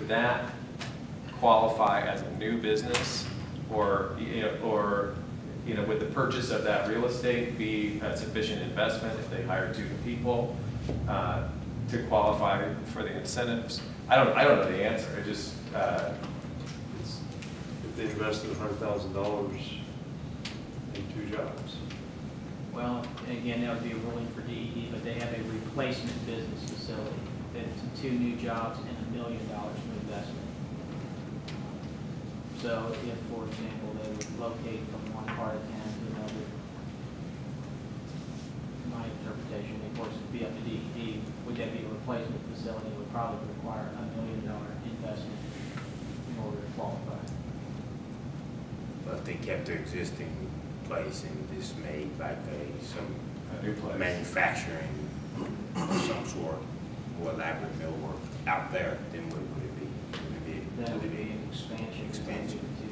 would that qualify as a new business, or would the purchase of that real estate be a sufficient investment if they hire 2 people to qualify for the incentives? I don't know the answer. It just if they invested $100,000 in 2 jobs. Well, again, that would be a ruling for DED, but they have a replacement business facility. That's 2 new jobs and $1 million in investment. So if, for example, they would locate from one part of town to another, my interpretation, of course, would be up to DED. Would that be a replacement facility? It would probably require $1 million investment in order to qualify. But they kept their existing place and just made like some manufacturing of some sort, more elaborate millwork out there, then what would it be? That would be an expansion. Expansion. To 100,000.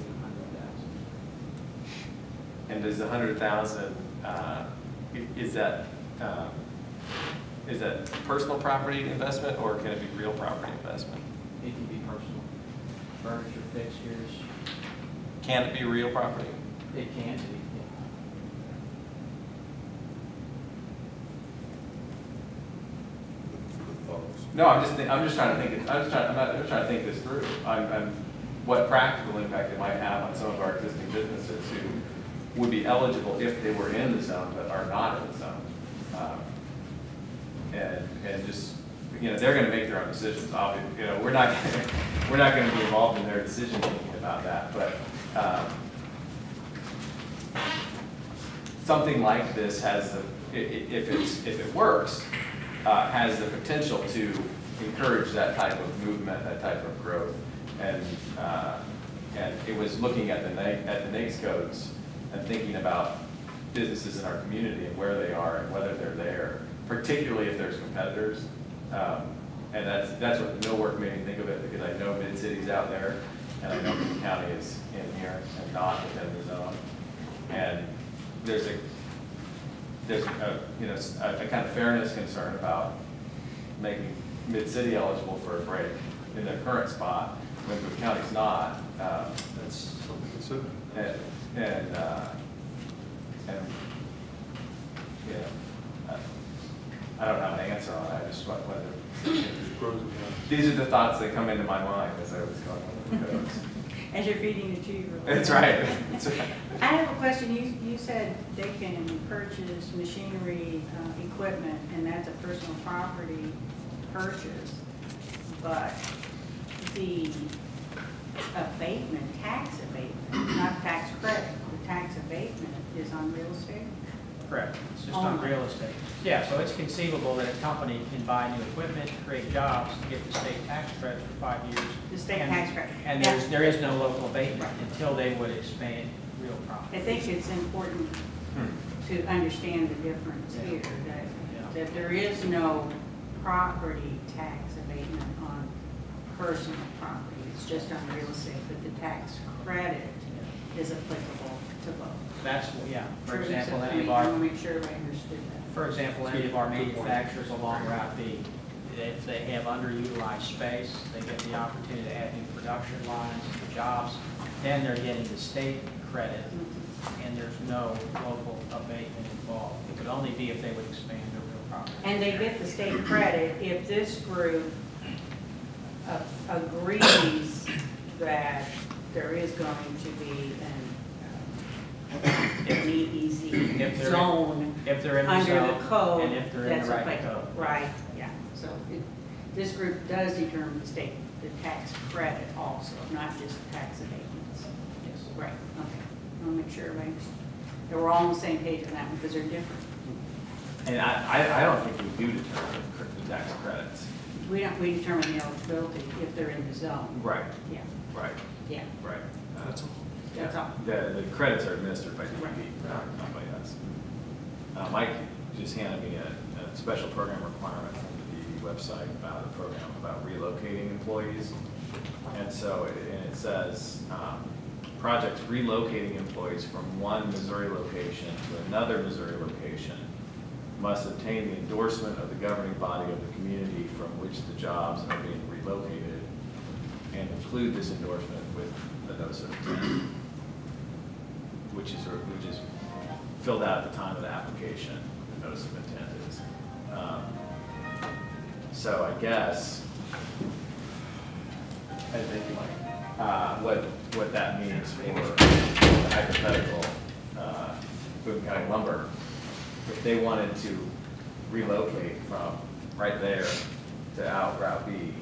And does the 100,000 is that personal property investment, or can it be real property investment? It can be personal. Furniture, fixtures. Can it be real property? It can be. No, I'm just trying to think. I'm trying to think this through. What practical impact it might have on some of our existing businesses who would be eligible if they were in the zone but are not in the zone, and just they're going to make their own decisions. Obviously, we're not going to be involved in their decision making about that, but. Something like this has if it works, has the potential to encourage that type of movement, that type of growth, and it was looking at the NAICS codes and thinking about businesses in our community and where they are and whether they're there, particularly if there's competitors, and that's what millwork made me think of it, because I know mid-cities out there, and I know the county is in here and not within the zone, and there's a kind of fairness concern about making mid-city eligible for a break in their current spot when the county's not. That's something to consider. And I don't have an answer on it. I just wonder. These are the thoughts that come into my mind as I was going over the codes. As you're feeding the 2-year-old. That's right. That's right. I have a question. You said they can purchase machinery, equipment, and that's a personal property purchase, but the abatement, tax abatement, not tax credit, the tax abatement is on real estate? Correct. It's just on real estate. Yeah, so it's conceivable that a company can buy new equipment, create jobs, get the state tax credit for 5 years. The state tax credit. And there is no local abatement until they would expand real property. I think it's important to understand the difference here, that there is no property tax abatement on personal property. It's just on real estate, but the tax credit is applicable to both. That's, yeah, for True, example, I any of want our, to make sure I understood that. for example, any of our manufacturers along Route B, if they have underutilized space, they get the opportunity to add new production lines, jobs, then they're getting the state credit, and there's no local abatement involved. It would only be if they would expand their real property. And they get the state credit if this group agrees that there is going to be an EEZ zone if they're in the under zone, the code, and if they're in the right code. Right, yeah. So this group does determine the tax credit also, not just tax abatements. Yes. Right, okay. I want to make sure that we're all on the same page on that one because they're different. And I don't think we do determine the tax credits. We determine the eligibility if they're in the zone. Right. Yeah. Right. Yeah. Right. That's all. That's all. The credits are administered by DEP, Right. not by us. Mike just handed me a special program requirement from the website about a program about relocating employees. And so it says projects relocating employees from one Missouri location to another Missouri location must obtain the endorsement of the governing body of the community from which the jobs are being relocated. include this endorsement with the notice of intent, which is filled out at the time of the application, the notice of intent is. So I guess, I think what that means for the hypothetical Boone County Lumber, if they wanted to relocate from right there to out Route B,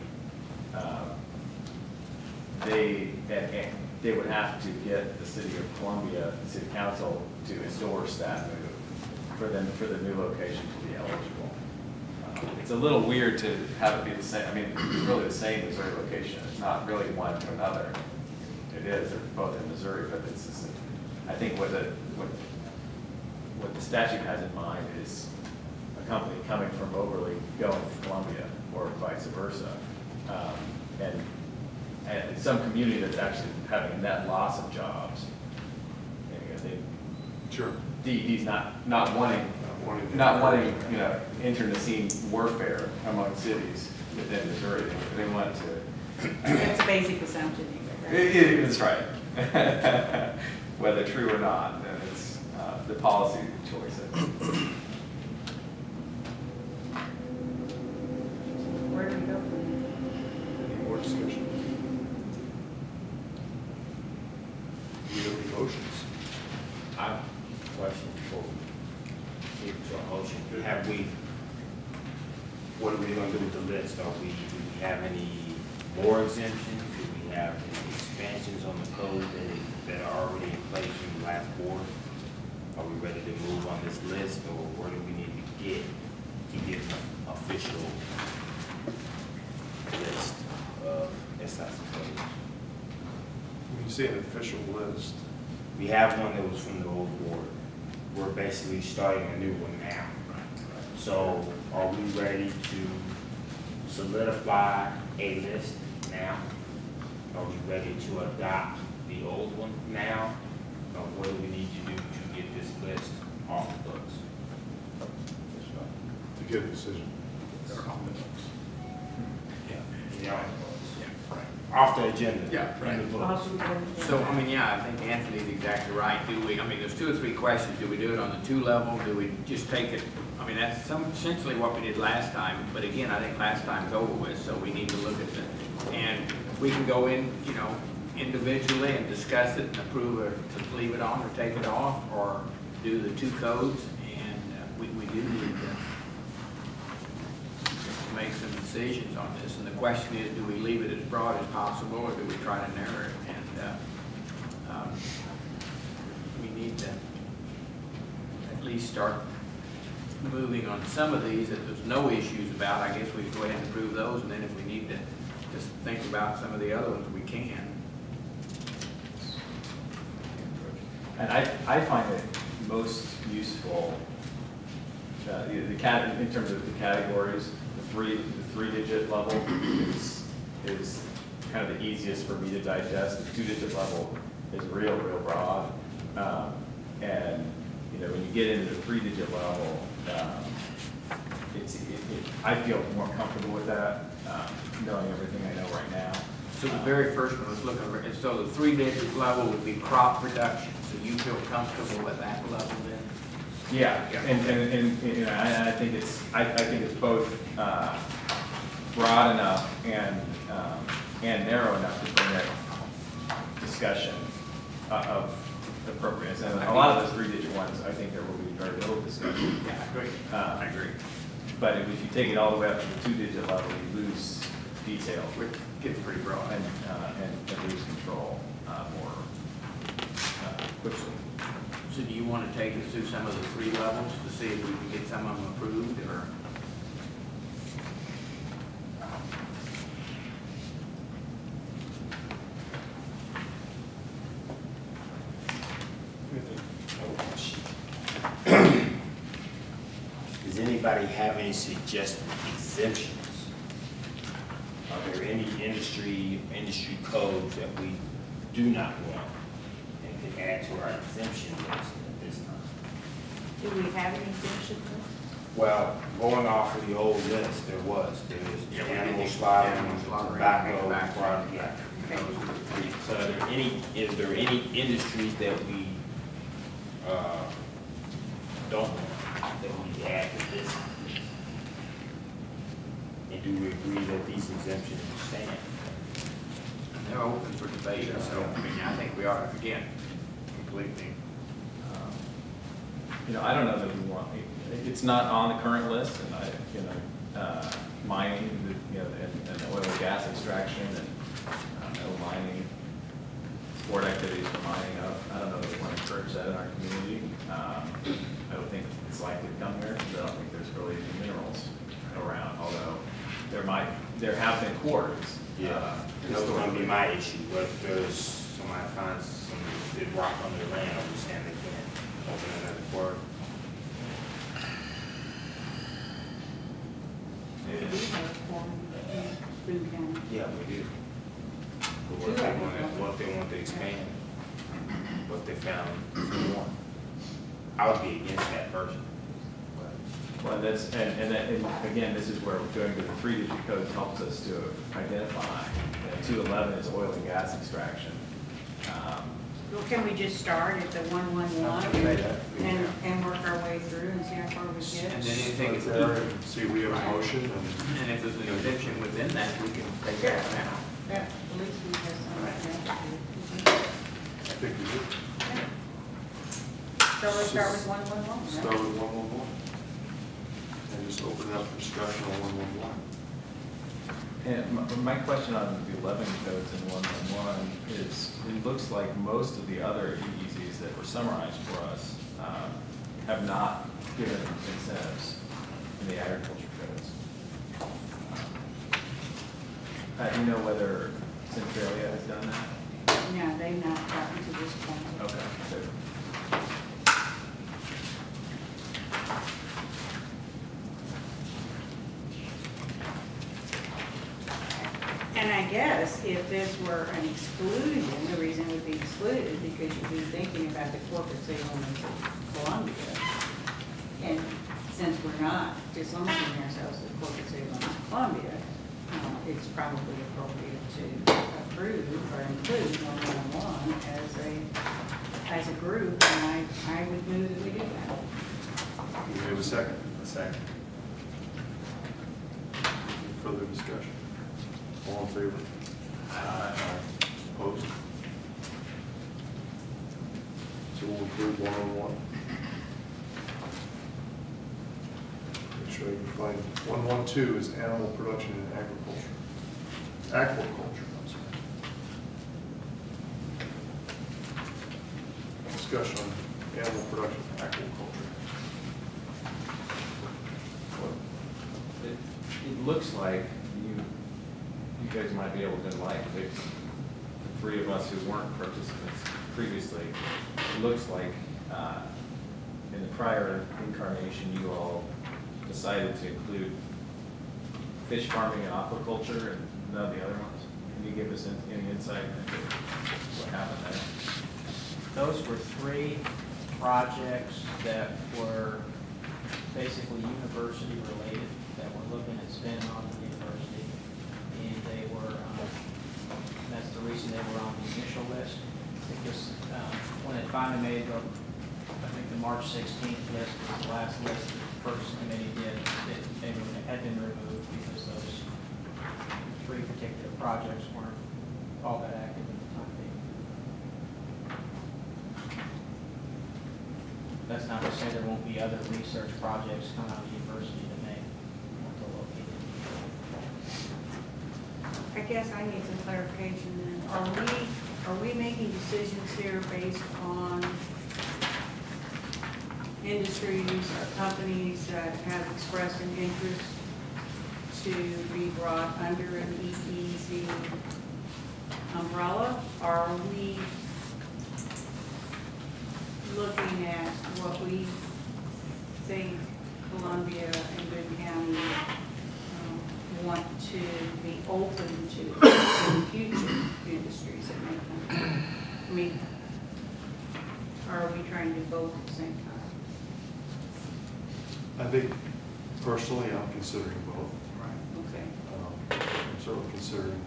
they would have to get the city of Columbia, the city council, to endorse that move for the new location to be eligible. It's a little weird to have it be the same. I mean, it's really the same Missouri location. It's not really one to another. It is. They're both in Missouri, but it's just, I think what the statute has in mind is a company coming from Overly going to Columbia, or vice versa, and some community that's actually having a net loss of jobs. Sure. DEP's not wanting, you know, internecine warfare among cities within Missouri. They want to. That's a basic assumption anyway, right? It is right. Whether true or not, then it's the policy choice. Where do we go from Any more discussion? Do we have any motions? I have a question before we get to our motion. What are we gonna do with the list? Do we have any more exemptions? Do we have any expansions on the code that are already in place from the last board? Are we ready to move on this list, or where do we need to get an official list of excise codes? When you say an official list, We have one that was from the old board. We're basically starting a new one now. So are we ready to solidify a list now? Are we ready to adopt the old one now? Or what do we need to do to get this list off the books? to get a decision. Yeah, off the agenda. Yeah, in the books. So, I mean, yeah, I think Anthony's exactly right. I mean, there's 2 or 3 questions. Do we do it on the 2 level? Do we just take it? I mean, that's essentially what we did last time. But again, I think last time's over with, so we need to look at it. And we can go in, you know, individually and discuss it and approve or to leave it on or take it off, or do the 2 codes. And we do need to make some decisions on this. And the question is, do we leave it as broad as possible, or do we try to narrow it? And we need to at least start moving on some of these that there's no issues about. I guess we go ahead and approve those, and then if we need to just think about some of the other ones, we can. And I find it most useful in terms of the categories. The 3-digit level is kind of the easiest for me to digest. The 2-digit level is real broad, and you know, when you get into the 3-digit level, I feel more comfortable with that, knowing everything I know right now. So the very first one was looking at, so the 3-digit level would be crop production. So you feel comfortable with that level then? Yeah, and you know, I think it's both broad enough and narrow enough to permit discussion of appropriateness. And a lot of those 3-digit ones, I think there will be very little discussion. Yeah, I agree. I agree. But if you take it all the way up to the 2-digit level, you lose detail Which gets pretty broad. and lose control more quickly. So do you want to take us through some of the 3 levels to see if we can get some of them approved, or? Does anybody have any suggested exemptions? Are there any industry codes that we do not want and can add to our exemption list at this time? Do we have any exemptions? Well, going off of the old list, there's Yeah, we did animal the slaughtering, animal slaughtering, tobacco, manufacturing. yeah. Okay. Those are the three. So is there any industries that we, don't want, that we need to add to this? And do we agree that these exemptions stand? They're open for debate, so, I mean, I think we are, again, completely. You know, I don't know that we want, it's not on the current list, and mining, and oil and gas extraction, and metal mining, sport activities for mining, I don't know that we want to encourage that in our community. I don't think it's likely to come here, because I don't think there's really any minerals around, although there have been quarries. That's gonna be my issue, what if there's, somebody finds some big rock under the land, understand they can't open another quarry? We do have a form in Boone County. Yeah, we do. But what if they want to expand? What if they found some more? I would be against that person. Well, and again, this is where going to the 3-digit code helps us to identify. 211 is oil and gas extraction. Well, can we just start at the 111 and work our way through and see how far we get? And then anything, Right there, and see, we have a motion, and if there's an exemption within that, we can take that out. At least we have some right now. I think we do. So let's start with 111. Start with 111. And just open it up for discussion on 111. And my question on the 11 codes in 111 is, it looks like most of the other EEZs that were summarized for us have not given incentives in the agriculture codes. Do you know whether Centralia has done that? No, they've not gotten to this point. Okay. So, And I guess if this were an exclusion, the reason it would be excluded because you'd be thinking about the corporate settlement of Columbia. And since we're not just limiting ourselves to the corporate settlement of Columbia, it's probably appropriate to approve or include 111 as a group, and I would move that we do that. We have a second. A second. Any further discussion? All in favor? Opposed? So we'll include 111. Make sure you can find 112 is animal production and agriculture. Aquaculture, I'm sorry. Discussion on animal production and aquaculture. it looks like you guys might be able to enlighten the 3 of us who weren't participants previously. It looks like in the prior incarnation, you all decided to include fish farming and aquaculture and none of the other ones. Can you give us any insight into what happened there? Those were 3 projects that were basically university related, that were looking at spending on the university. And they were, that's the reason they were on the initial list. It was, when it finally made the, I think the March 16th list was the last list the first committee did. They had been removed because those 3 particular projects weren't all that active at the time being. That's not to say there won't be other research projects coming out of the university that may want to locate it. I guess I need some clarification then. Are we making decisions here based on industries or companies that have expressed an interest to be brought under an EEZ umbrella? Or are we looking at what we think Columbia and Boone County want to be open to in future industries that may come? I mean, or are we trying to do both at the same time? I think personally, I'm considering both. Okay. I'm certainly considering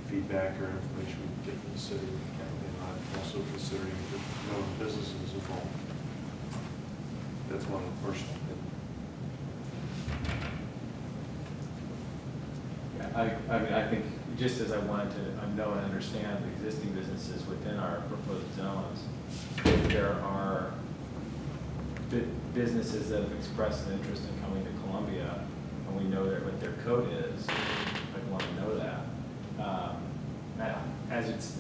feedback or information we get from the city, and I'm also considering the known businesses involved. That's my personal opinion. Yeah, I mean, I think just as I wanted to know and understand the existing businesses within our proposed zones, if there are businesses that have expressed an interest in coming to Columbia, and we know that what their code is, I'd want to know that.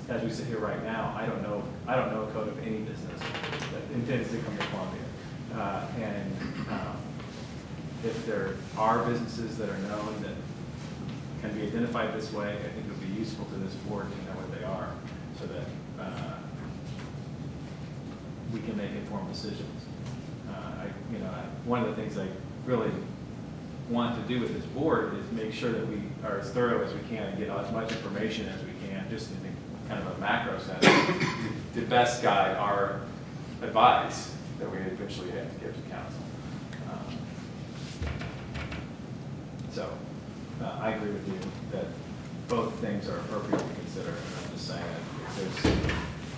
As we sit here right now, I don't know a code of any business that intends to come to Columbia. If there are businesses that are known that can be identified this way, I think it would be useful to this board to know what they are, so that we can make informed decisions. One of the things I really want to do with this board is make sure that we are as thorough as we can and get as much information as we can, just in kind of a macro sense, to best guide our advice that we eventually have to give to council. I agree with you that both things are appropriate to consider, and I'm just saying that there's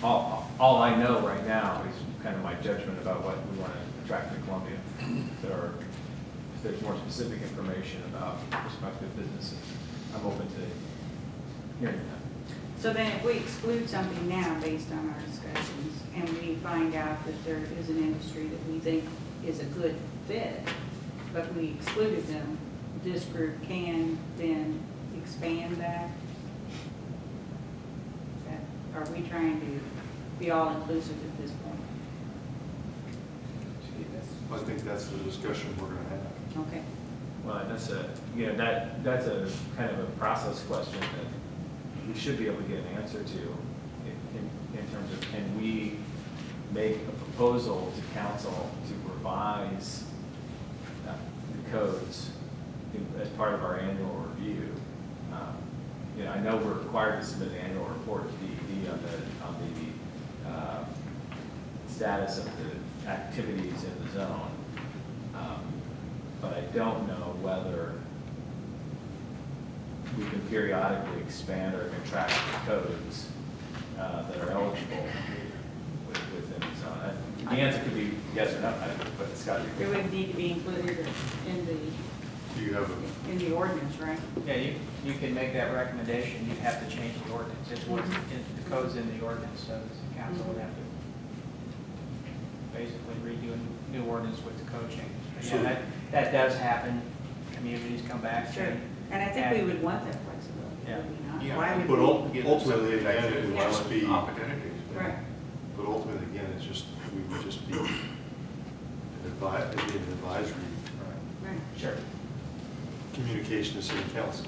all I know right now is kind of my judgment about what we want to attract to Columbia. If there's more specific information about prospective businesses, I'm open to hearing that. So then if we exclude something now based on our discussions, and we find out that there is an industry that we think is a good fit, but we excluded them, this group can then expand that? Are we trying to be all inclusive at this point? I think that's the discussion we're going to have. Okay. Well, that's a kind of a process question that we should be able to get an answer to in terms of, can we make a proposal to council to revise the codes as part of our annual review. I know we're required to submit an annual report to DED on the status of the activities in the zone, but I don't know whether we can periodically expand or contract the codes that are eligible within the zone. The answer could be yes or no, but it's got to be. It would need to be included in Do you have the ordinance, right? Yeah, you can make that recommendation, you'd have to change the ordinance, it's what's the code's in the ordinance, so the council would have to basically redo a new ordinance with the code changes. But So- yeah, that does happen, communities come back. Sure. And I think we would want that flexibility, Yeah. would we not? Yeah. Why would But we? ultimately, again, it would just be, Opportunities. Right. but ultimately, again, it's just, we would just be an advisory Right. Sure. communication to city council.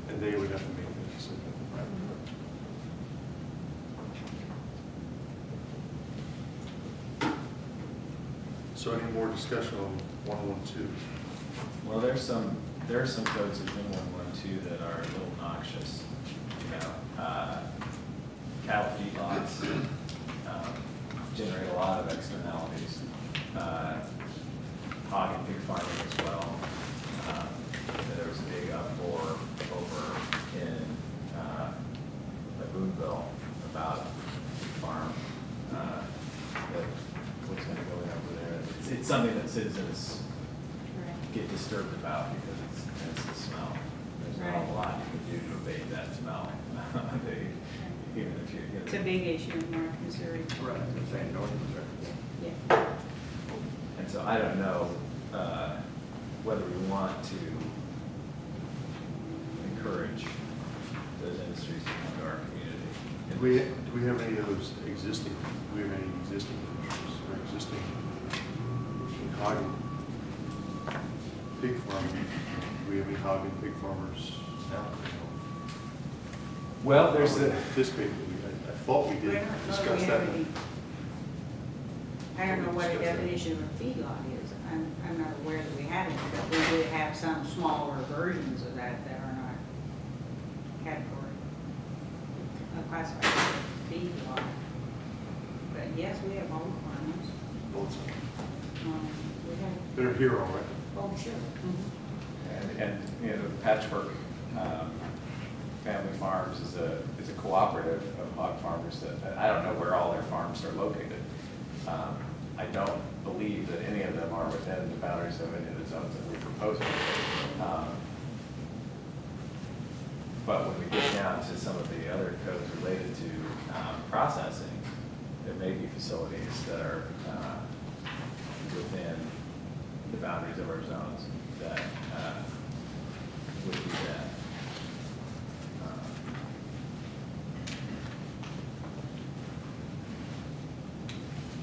And they would have to make that decision. So any more discussion on 112? Well, there are some codes in 112 that are a little noxious. Cattle feedlots generate a lot of externalities. Hog and pig farming as well. There was a big uproar over in Boonville about a farm that was going to go in over there. It's something that citizens Right. get disturbed about because it's the smell. There's not a Right. lot you can do to abate that smell. Even if you It's a big issue in North Missouri. Right, I'm saying North Missouri. Yeah. And so I don't know whether we want to encourage those industries to come to our community. Do we have any of those existing, do we have any existing industries or existing hog and pig farming? Do we have any hog and pig farmers now? Well, there's I the, anticipate that I thought we I did don't know discuss we that. have any- I don't know what a definition of a feedlot is. I'm not aware that we have any, but we do have some smaller versions of that that are not category classified as a feedlot. But yes, we have hog farms. Both sides. We have, They're here already. oh, sure. Mhm. and patchwork Family Farms is a cooperative of hog farmers that, I don't know where all their farms are located. I don't believe that any of them are within the boundaries of any of the zones that we're proposing. But when we get down to some of the other codes related to processing, there may be facilities that are within the boundaries of our zones that would do that.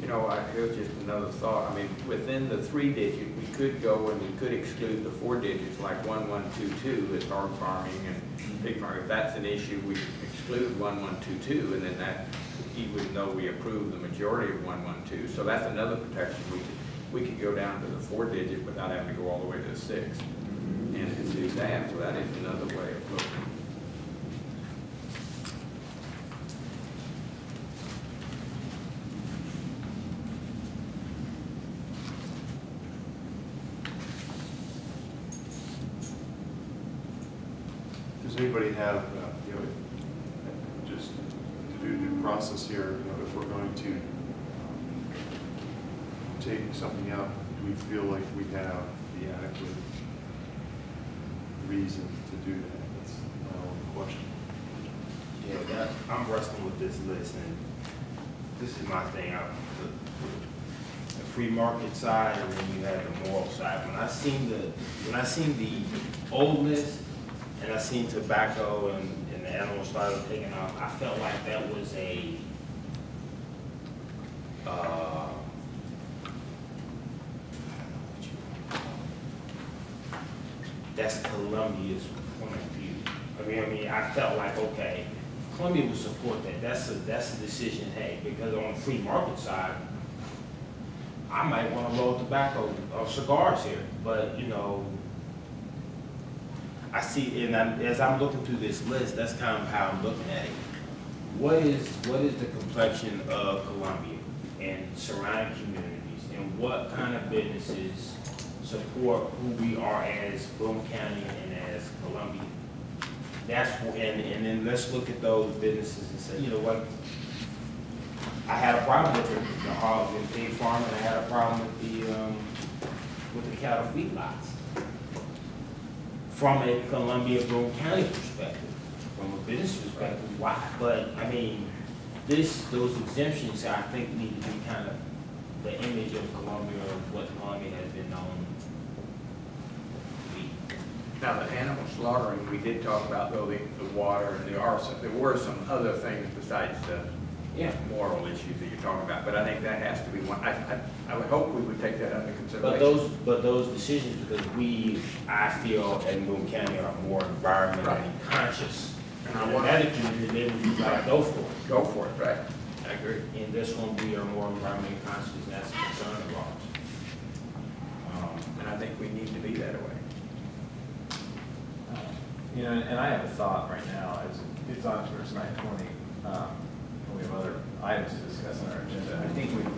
You know, here's just another thought. I mean, within the 3-digit, we could go and we could exclude the 4 digits like 1122 as hog farming and pig farming. If that's an issue, we could exclude 1122, and then that, even though we approve the majority of 112. So that's another protection. We could go down to the 4-digit without having to go all the way to the 6 and do that. So that is another way of looking. Does anybody have, you know, just to do the process here, you know, if we're going to take something out, do we feel like we have the adequate reason to do that? That's my only question. Yeah, I'm wrestling with this list, and this is my thing. The free market side, and then you have the moral side. When I seen the old list, and I seen tobacco and the animal started taking off, I felt like that was a that's Columbia's point of view. I mean, I felt like, okay, Columbia would support that. That's a decision, hey, because on the free market side, I might want to roll tobacco or cigars here, but you know, I see, and as I'm looking through this list, that's kind of how I'm looking at it. What is the complexion of Columbia and surrounding communities, and what kind of businesses support who we are as Boone County and as Columbia? And then let's look at those businesses and say, you know what? I had a problem with the hogs and pig farm, and I had a problem with the cattle feedlots. From a Columbia Boone County perspective, from a business perspective, why? But I mean, those exemptions, I think, need to be kind of the image of Columbia, of what Columbia has been known to be. Now, the animal slaughtering, we did talk about though the water, and there were some other things besides the moral issues that you're talking about. But I think that has to be one. I would hope we would take that under consideration. But those decisions, because I feel, in Boone County are more environmentally conscious. And I want that community, they would be like, go for it. Go for it, right? I agree. In this one, we are more environmentally conscious, and that's a concern of ours. And I think we need to be that way. You know, and I have a thought right now, it's on towards 9:20, we have other items to discuss on our agenda. I think we've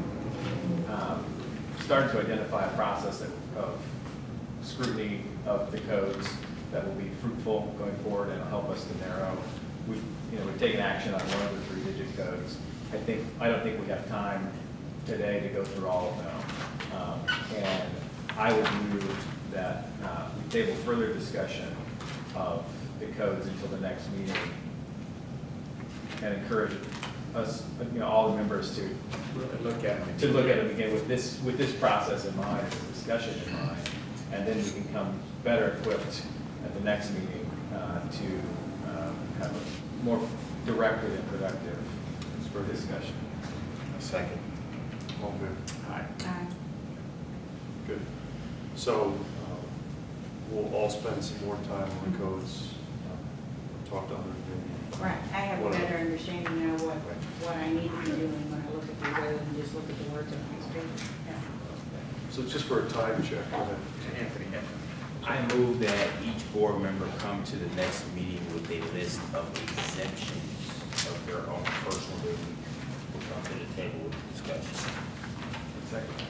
started to identify a process of scrutiny of the codes that will be fruitful going forward and help us to narrow. We've taken action on one of the 3-digit codes. I don't think we have time today to go through all of them. And I would move that we table further discussion of the codes until the next meeting and encourage us, all the members to Really look at them. again with this process in mind, this discussion in mind, and then we can come better equipped at the next meeting to have a more directed and productive discussion. A second. All good. Aye. Good. So we'll all spend some more time on the codes, talk to other communities. Right, I have a better understanding now what I need to be doing when I look at these, rather than just look at the words on these pages. Yeah. So just for a time check, go ahead. Anthony, I move that each board member come to the next meeting with a list of exemptions of their own personal, will come to the table with discussion. Second.